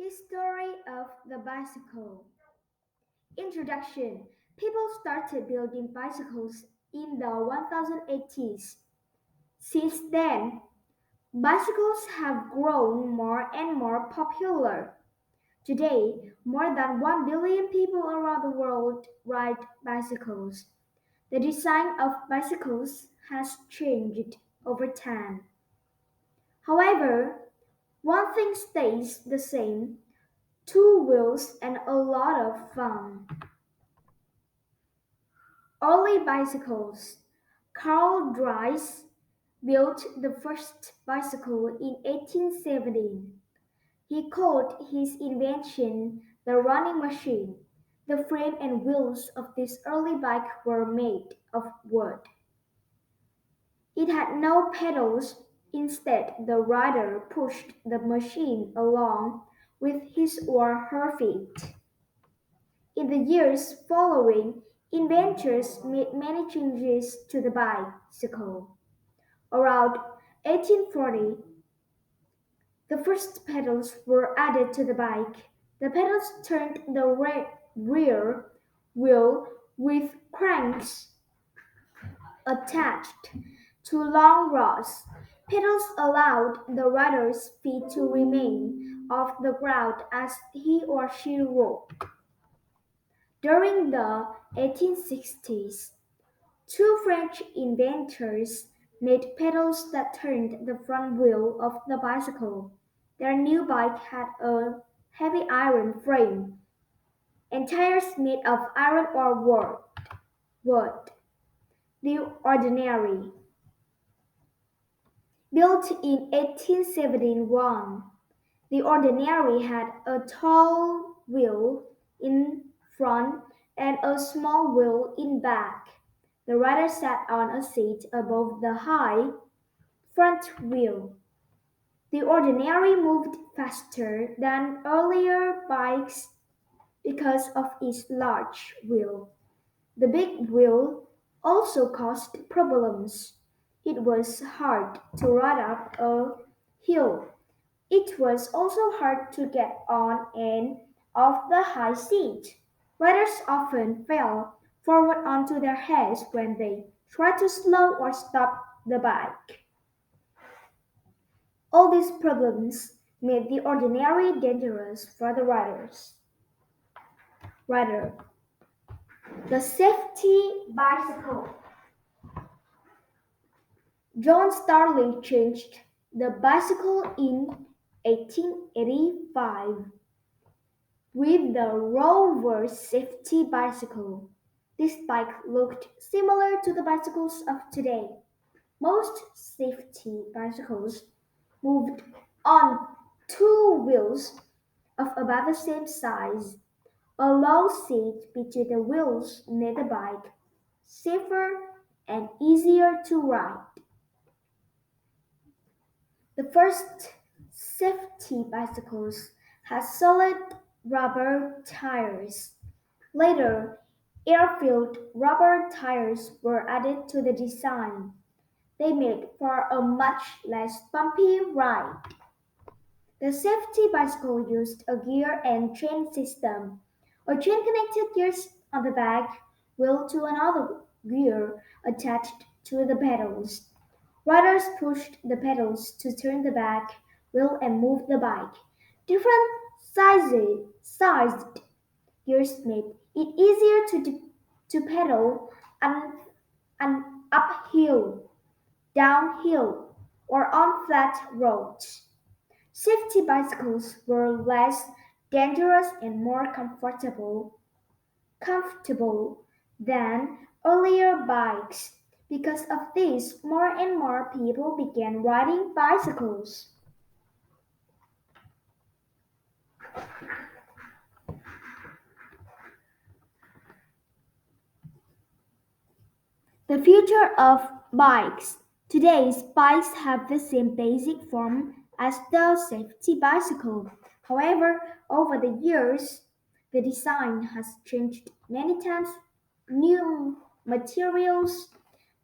History of the bicycle. Introduction. People started building bicycles in the 1080s. Since then, bicycles have grown more and more popular. Today, more than 1 billion people around the world ride bicycles. The design of bicycles has changed over time. However, one thing stays the same: two wheels and a lot of fun. Early bicycles. Carl Dries built the first bicycle in 1817. He called his invention the running machine. The frame and wheels of this early bike were made of wood. It had no pedals. Instead, the rider pushed the machine along with his or her feet. In the years following, inventors made many changes to the bicycle. Around 1840, the first pedals were added to the bike. The pedals turned the rear wheel with cranks attached to long rods. Pedals allowed the rider's feet to remain off the ground as he or she rode. During the 1860s, two French inventors made pedals that turned the front wheel of the bicycle. Their new bike had a heavy iron frame and tires made of iron or wood. The Ordinary. Built in 1871, the Ordinary had a tall wheel in front and a small wheel in back. The rider sat on a seat above the high front wheel. The Ordinary moved faster than earlier bikes because of its large wheel. The big wheel also caused problems. It was hard to ride up a hill. It was also hard to get on and off the high seat. Riders often fell forward onto their heads when they tried to slow or stop the bike. All these problems made the Ordinary dangerous for the rider. The safety bicycle. John Starling changed the bicycle in 1885 with the Rover safety bicycle. This bike looked similar to the bicycles of today. Most safety bicycles moved on two wheels of about the same size. A low seat between the wheels made the bike safer and easier to ride. The first safety bicycles had solid rubber tires. Later, air-filled rubber tires were added to the design. They made for a much less bumpy ride. The safety bicycle used a gear and chain system. A chain connected gears on the back wheel to another gear attached to the pedals. Riders pushed the pedals to turn the back wheel and move the bike. Different sized gears made it easier to pedal an, an uphill, downhill, or on flat roads. Safety bicycles were less dangerous and more comfortable than earlier bikes. Because of this, more and more people began riding bicycles. The future of bikes. Today's bikes have the same basic form as the safety bicycle. However, over the years, the design has changed many times. New materials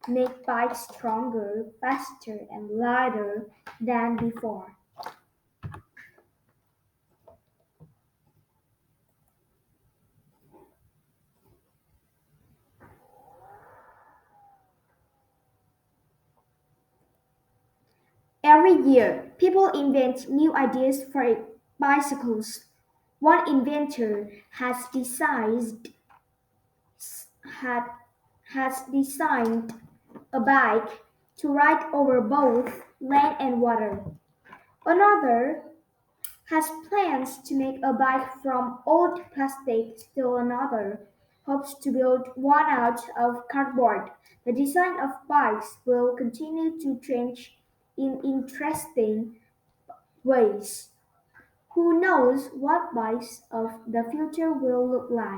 make bikes stronger, faster, and lighter than before. Every year, people invent new ideas for bicycles. One inventor had, has designed a bike to ride over both land and water. Another has plans to make a bike from old plastic. Still another hopes to build one out of cardboard. The design of bikes will continue to change in interesting ways. Who knows what bikes of the future will look like?